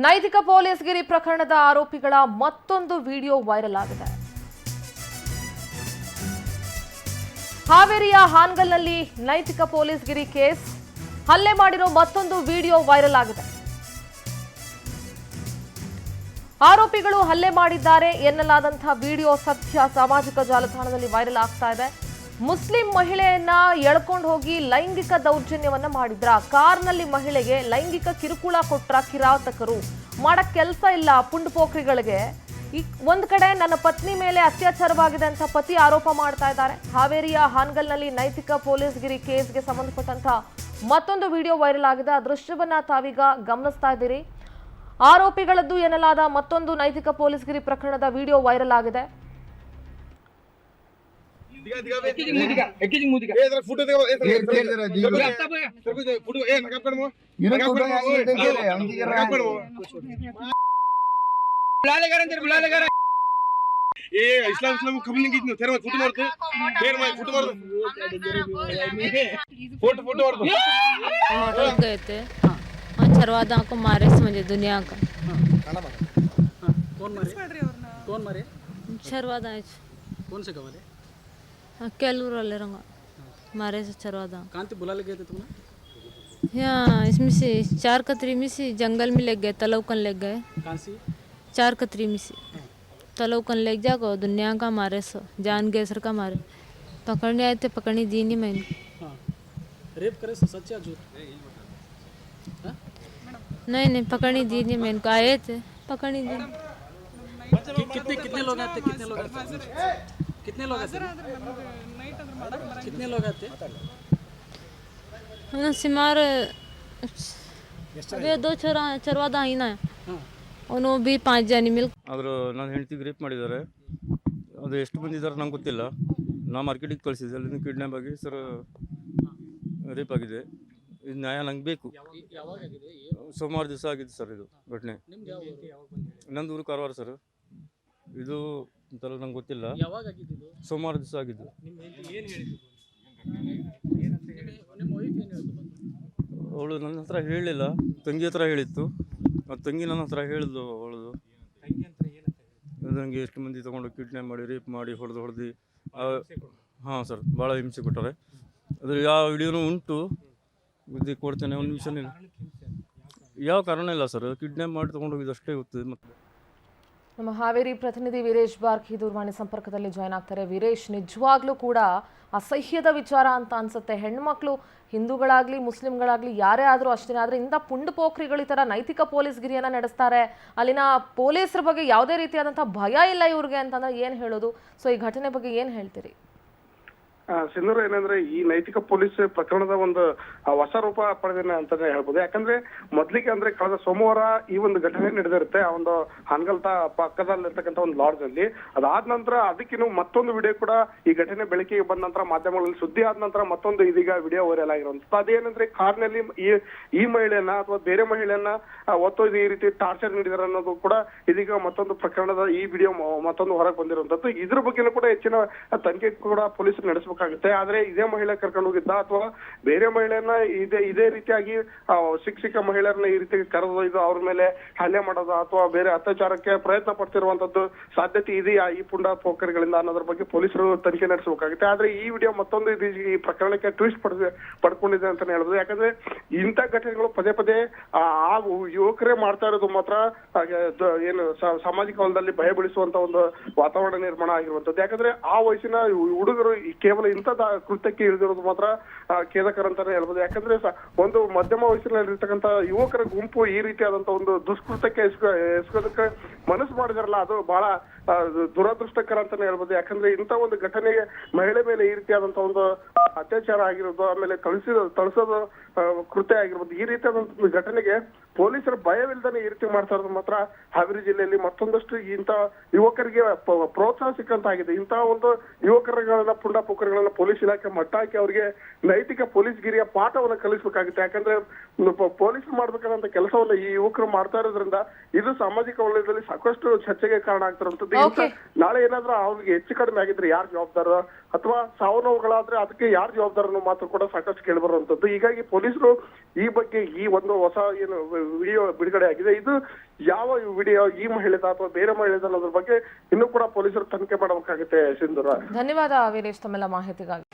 ನೈತಿಕ ಪೊಲೀಸ್ಗಿರಿ ಪ್ರಕರಣದ ಆರೋಪಿಗಳ ಮತ್ತೊಂದು ವಿಡಿಯೋ ವೈರಲ್ ಆಗಿದೆ. ಹಾವೇರಿಯ ಹಾನಗಲ್ನಲ್ಲಿ ನೈತಿಕ ಪೊಲೀಸ್ಗಿರಿ ಕೇಸ್, ಹಲ್ಲೆ ಮಾಡಿರೋ ಮತ್ತೊಂದು ವಿಡಿಯೋ ವೈರಲ್ ಆಗಿದೆ. ಆರೋಪಿಗಳು ಹಲ್ಲೆ ಮಾಡಿದ್ದಾರೆ ಎನ್ನಲಾದಂತಹ ವಿಡಿಯೋ ಸದ್ಯ ಸಾಮಾಜಿಕ ಜಾಲತಾಣದಲ್ಲಿ ವೈರಲ್ ಆಗ್ತಾ ಇದೆ. ಮುಸ್ಲಿಂ ಮಹಿಳೆಯನ್ನ ಎಳ್ಕೊಂಡು ಹೋಗಿ ಲೈಂಗಿಕ ದೌರ್ಜನ್ಯವನ್ನ ಮಾಡಿದ್ರ, ಕಾರ್ನಲ್ಲಿ ಮಹಿಳೆಗೆ ಲೈಂಗಿಕ ಕಿರುಕುಳ ಕೊಟ್ರ ಕಿರಾತಕರು. ಮಾಡಕ್ ಕೆಲಸ ಇಲ್ಲ ಪುಂಡಪೋಖ್ರಿಗಳಿಗೆ. ಒಂದ್ ಕಡೆ ನನ್ನ ಪತ್ನಿ ಮೇಲೆ ಅತ್ಯಾಚಾರವಾಗಿದೆ ಅಂತ ಪತಿ ಆರೋಪ ಮಾಡ್ತಾ ಇದ್ದಾರೆ. ಹಾವೇರಿಯ ಹಾನಗಲ್ನಲ್ಲಿ ನೈತಿಕ ಪೊಲೀಸ್ಗಿರಿ ಕೇಸ್ಗೆ ಸಂಬಂಧಪಟ್ಟಂತ ಮತ್ತೊಂದು ವಿಡಿಯೋ ವೈರಲ್ ಆಗಿದೆ. ಆ ದೃಶ್ಯವನ್ನ ತಾವೀಗ ಗಮನಿಸ್ತಾ ಇದ್ದೀರಿ. ಆರೋಪಿಗಳದ್ದು ಎನ್ನಲಾದ ಮತ್ತೊಂದು ನೈತಿಕ ಪೊಲೀಸ್ಗಿರಿ ಪ್ರಕರಣದ ವಿಡಿಯೋ ವೈರಲ್ ಆಗಿದೆ. गए थे और छरवादा को मारे समझे दुनिया का। कौन मारे? छरवादा कौन से गाँव वाले? केलूर वाले रंगा मारे से छरवादा। कहाँ से बुला ले गए थे तुमने? यहाँ इसमें से 4 कतरी में से जंगल में ले गए, तलौकन ले गए। कहाँ से? 4 कतरी में से तलौकन ले जाको दुनिया का मारे सो जान गए सर का मारे। पकड़ने आए थे, पकड़ने दी नहीं मैंने। हाँ, रेप करे सो सच या झूठ? नहीं पकड़ने दी नहीं मैंने को। आए थे पकड़ने दी। कितने लोग आते? कितने लोग आते? कितने लोग आते? कितने लोग आते? सिमार वे 2 ಚರವಾದ ಐನ ಅವನು ಬಿ 5 ಜನ ಮಿಲ್. ಆದರೂ ನನ್ನ ಹೆಂಡತಿಗೆ ರೇಪ್ ಮಾಡಿದ್ದಾರೆ. ಅದು ಎಷ್ಟು ಮಂದಿ ಇದ್ದಾರೆ ನಂಗೆ ಗೊತ್ತಿಲ್ಲ. ನಾ ಮಾರ್ಕೆಟಿಗೆ ಕಳಿಸಿದ್ದೆ, ಅಲ್ಲಿಂದ ಕಿಡ್ನ್ಯಾಪ್ ಆಗಿ ಸರ್ ರೇಪ್ ಆಗಿದೆ. ಇದು ನ್ಯಾಯ ನಂಗೆ ಬೇಕು. ಸೋಮವಾರ ದಿವಸ ಆಗಿದೆ ಸರ್ ಇದು ಘಟನೆ. ನಂದು ಊರು ಕಾರವಾರ ಸರ್. ಇದು ಅಂತೆಲ್ಲ ನಂಗೆ ಗೊತ್ತಿಲ್ಲ. ಸೋಮವಾರ ದಿವಸ ಆಗಿದ್ದು. ಅವಳು ನನ್ನ ಹತ್ರ ಹೇಳಲಿಲ್ಲ, ತಂಗಿ ಹತ್ರ ಹೇಳಿತ್ತು. ಆ ತಂಗಿ ನನ್ನ ಹತ್ರ ಹೇಳಿದ್ಲು. ಅವಳದು ನನಗೆ ಎಷ್ಟು ಮಂದಿ ತೊಗೊಂಡು ಕಿಡ್ನ್ಯಾಪ್ ಮಾಡಿ ರೇಪ್ ಮಾಡಿ ಹೊಡೆದು ಹಾಂ ಸರ್, ಭಾಳ ಹಿಂಸೆ ಕೊಟ್ಟಾರೆ. ಅದ್ರ ಯಾವ ವಿಡಿಯೋನೂ ಉಂಟು, ಬುದ್ಧಿ ಕೊಡ್ತೇನೆ. ಒಂದು ನಿಮಿಷ ಯಾವ ಕಾರಣ ಇಲ್ಲ ಸರ್, ಕಿಡ್ನ್ಯಾಪ್ ಮಾಡಿ ತೊಗೊಂಡು ಹೋಗಿದ್ದು ಅಷ್ಟೇ ಗೊತ್ತಿದೆ. ಮತ್ತು ನಮ್ಮ ಹಾವೇರಿ ಪ್ರತಿನಿಧಿ ವೀರೇಶ್ ಬಾರ್ಕಿ ದೂರವಾಣಿ ಸಂಪರ್ಕದಲ್ಲಿ ಜಾಯ್ನ್ ಆಗ್ತಾರೆ. ವೀರೇಶ್, ನಿಜವಾಗ್ಲೂ ಕೂಡ ಅಸಹ್ಯದ ವಿಚಾರ ಅಂತ ಅನ್ಸುತ್ತೆ. ಹೆಣ್ಮಕ್ಳು ಹಿಂದೂಗಳಾಗ್ಲಿ ಮುಸ್ಲಿಂಗಳಾಗ್ಲಿ ಯಾರೇ ಆದರೂ ಅಷ್ಟೇ. ಆದರೆ ಇಂಥ ಪುಂಡಪೋಖ್ರಿಗಳು ಈ ಥರ ನೈತಿಕ ಪೊಲೀಸ್ಗಿರಿಯನ್ನು ನಡೆಸ್ತಾರೆ. ಅಲ್ಲಿನ ಪೊಲೀಸರ ಬಗ್ಗೆ ಯಾವುದೇ ರೀತಿಯಾದಂಥ ಭಯ ಇಲ್ಲ ಇವ್ರಿಗೆ ಅಂತಂದ್ರೆ ಏನು ಹೇಳೋದು? ಸೊ ಈ ಘಟನೆ ಬಗ್ಗೆ ಏನು ಹೇಳ್ತೀರಿ? ಸಿಂಧೂರು, ಏನಂದ್ರೆ ಈ ನೈತಿಕ ಪೊಲೀಸ್ ಪ್ರಕರಣದ ಒಂದು ಹೊಸ ರೂಪ ಪಡೆದಿನ ಅಂತಾನೆ ಹೇಳ್ಬೋದು. ಯಾಕಂದ್ರೆ ಮೊದ್ಲಿಗೆ ಅಂದ್ರೆ ಕಳೆದ ಸೋಮವಾರ ಈ ಒಂದು ಘಟನೆ ನಡೆದಿರುತ್ತೆ ಆ ಒಂದು ಹಾನಗಲ್ ಪಕ್ಕದಲ್ಲಿರ್ತಕ್ಕಂಥ ಒಂದು ಲಾಡ್ಜ್ ಅಲ್ಲಿ. ಅದಾದ ನಂತರ ಅದಕ್ಕಿನ್ನು ಮತ್ತೊಂದು ವಿಡಿಯೋ ಕೂಡ ಈ ಘಟನೆ ಬೆಳಕಿಗೆ ಬಂದ ನಂತರ ಮಾಧ್ಯಮಗಳಲ್ಲಿ ಸುದ್ದಿ ಆದ ನಂತರ ಮತ್ತೊಂದು ಇದೀಗ ವಿಡಿಯೋ ವೈರಲ್ ಆಗಿರುವಂತದ್ದು. ಅದೇನಂದ್ರೆ ಕಾರ್ನಲ್ಲಿ ಈ ಮಹಿಳೆಯನ್ನ ಅಥವಾ ಬೇರೆ ಮಹಿಳೆಯನ್ನ ಒತ್ತೊಯ್ದು ಈ ರೀತಿ ಟಾರ್ಚರ್ ನೀಡಿದಾರೆ ಅನ್ನೋದು ಕೂಡ ಇದೀಗ ಮತ್ತೊಂದು ಪ್ರಕರಣದ ಈ ವಿಡಿಯೋ ಮತ್ತೊಂದು ಹೊರಗೆ ಬಂದಿರುವಂತದ್ದು. ಇದ್ರ ಬಗ್ಗೆನೂ ಕೂಡ ಹೆಚ್ಚಿನ ತನಿಖೆ ಕೂಡ ಪೊಲೀಸರು ನಡೆಸಬೇಕು. ಆದ್ರೆ ಇದೇ ಮಹಿಳೆ ಕರ್ಕೊಂಡು ಹೋಗಿದ್ದ ಅಥವಾ ಬೇರೆ ಮಹಿಳೆಯನ್ನ ಇದೇ ರೀತಿಯಾಗಿ ಶಿಕ್ಷಕ ಮಹಿಳೆಯರನ್ನ ಈ ರೀತಿ ಕರೆದೊಯ್ದು ಅವ್ರ ಮೇಲೆ ಹಲ್ಲೆ ಮಾಡೋದು ಅಥವಾ ಬೇರೆ ಅತ್ಯಾಚಾರಕ್ಕೆ ಪ್ರಯತ್ನ ಪಡ್ತಿರುವಂತದ್ದು ಸಾಧ್ಯತೆ ಇದೆಯಾ ಈ ಪುಂಡ ಪೋಖರಿಗಳಿಂದ ಅನ್ನೋದ್ರ ಬಗ್ಗೆ ಪೊಲೀಸರು ತನಿಖೆ ನಡೆಸಬೇಕಾಗುತ್ತೆ. ಆದ್ರೆ ಈ ವಿಡಿಯೋ ಮತ್ತೊಂದು ಈ ಪ್ರಕರಣಕ್ಕೆ ಟ್ವಿಸ್ಟ್ ಪಡ್ಕೊಂಡಿದೆ ಅಂತಾನೆ ಹೇಳ್ಬೋದು. ಯಾಕಂದ್ರೆ ಇಂಥ ಘಟನೆಗಳು ಪದೇ ಆ ಯುವಕರೇ ಮಾಡ್ತಾ ಇರೋದು ಮಾತ್ರ ಏನು ಸಾಮಾಜಿಕ ವಲಯದಲ್ಲಿ ಭಯ ಬೀಳಿಸುವಂತ ಒಂದು ವಾತಾವರಣ ನಿರ್ಮಾಣ ಆಗಿರುವಂತದ್ದು. ಯಾಕಂದ್ರೆ ಆ ವಯಸ್ಸಿನ ಹುಡುಗರು ಕೇವಲ ಇಂಥದ ಕೃತ್ಯಕ್ಕೆ ಇಳಿದಿರೋದು ಮಾತ್ರ ಖೇದಕರ ಅಂತಾನೆ ಹೇಳ್ಬೋದು. ಯಾಕಂದ್ರೆ ಒಂದು ಮಧ್ಯಮ ವಯಸ್ಸಿನಲ್ಲಿರ್ತಕ್ಕಂಥ ಯುವಕರ ಗುಂಪು ಈ ರೀತಿಯಾದಂತ ಒಂದು ದುಷ್ಕೃತ್ಯಕ್ಕೆ ಎಸ್ಕೋದಕ್ಕೆ ಮನಸ್ಸು ಮಾಡಿದಾರಲ್ಲ, ಅದು ಬಹಳ ದುರದೃಷ್ಟಕರ ಅಂತಾನೆ ಹೇಳ್ಬೋದು. ಯಾಕಂದ್ರೆ ಇಂಥ ಒಂದು ಘಟನೆಗೆ ಮಹಿಳೆ ಮೇಲೆ ಈ ರೀತಿಯಾದಂತ ಒಂದು ಅತ್ಯಾಚಾರ ಆಗಿರೋದು, ಆಮೇಲೆ ತಳಿಸೋದು ಕೃತ್ಯ ಆಗಿರ್ಬೋದು. ಈ ರೀತಿಯಾದಂತ ಘಟನೆಗೆ ಪೊಲೀಸರ ಭಯವಿಲ್ಲದೆ ಈ ರೀತಿ ಮಾಡ್ತಾ ಇರೋದು ಮಾತ್ರ ಹಾವೇರಿ ಜಿಲ್ಲೆಯಲ್ಲಿ ಮತ್ತೊಂದಷ್ಟು ಇಂಥ ಯುವಕರಿಗೆ ಪ್ರೋತ್ಸಾಹ ಸಿಕ್ಕಂತಾಗಿದೆ. ಇಂತಹ ಒಂದು ಯುವಕರುಗಳನ್ನ ಪುಂಡ ಪೋಖರಿಗಳನ್ನ ಪೊಲೀಸ್ ಇಲಾಖೆ ಮಟ್ಟ ಹಾಕಿ ಅವರಿಗೆ ನೈತಿಕ ಪೊಲೀಸ್ಗಿರಿಯ ಪಾಠವನ್ನ ಕಲಿಸಬೇಕಾಗುತ್ತೆ. ಯಾಕಂದ್ರೆ ಪೊಲೀಸರು ಮಾಡ್ಬೇಕಾದಂತ ಕೆಲಸವನ್ನ ಈ ಯುವಕರು ಮಾಡ್ತಾ ಇರೋದ್ರಿಂದ ಇದು ಸಾಮಾಜಿಕ ವಲಯದಲ್ಲಿ ಸಾಕಷ್ಟು ಚರ್ಚೆಗೆ ಕಾರಣ ಆಗ್ತಿರುವಂತದ್ದು. Okay. ನಾಳೆ ಏನಾದ್ರೂ ಅವ್ರಿಗೆ ಹೆಚ್ಚು ಕಡಿಮೆ ಆಗಿದ್ರೆ ಯಾರು ಜವಾಬ್ದಾರ ಅಥವಾ ಸಾವು ನೋವುಗಳಾದ್ರೆ ಅದಕ್ಕೆ ಯಾರು ಜವಾಬ್ದಾರ ಅನ್ನೋ ಮಾತು ಕೂಡ ಸಾಕಷ್ಟು ಕೇಳಿ ಬರುವಂತದ್ದು. ಹೀಗಾಗಿ ಪೊಲೀಸರು ಈ ಬಗ್ಗೆ ಈ ಒಂದು ಹೊಸ ಏನು ವಿಡಿಯೋ ಬಿಡುಗಡೆ ಆಗಿದೆ, ಇದು ಯಾವ ವಿಡಿಯೋ, ಈ ಮಹಿಳೆದ ಅಥವಾ ಬೇರೆ ಮಹಿಳೆದ ಅನ್ನೋದ್ರ ಬಗ್ಗೆ ಇನ್ನೂ ಕೂಡ ಪೊಲೀಸರು ತನಿಖೆ ಮಾಡಬೇಕಾಗುತ್ತೆ. ಸಿಂಧೂರ, ಧನ್ಯವಾದ ವೀರೇಶ್ ತಮ್ಮೆಲ್ಲ ಮಾಹಿತಿಗಾಗಿ.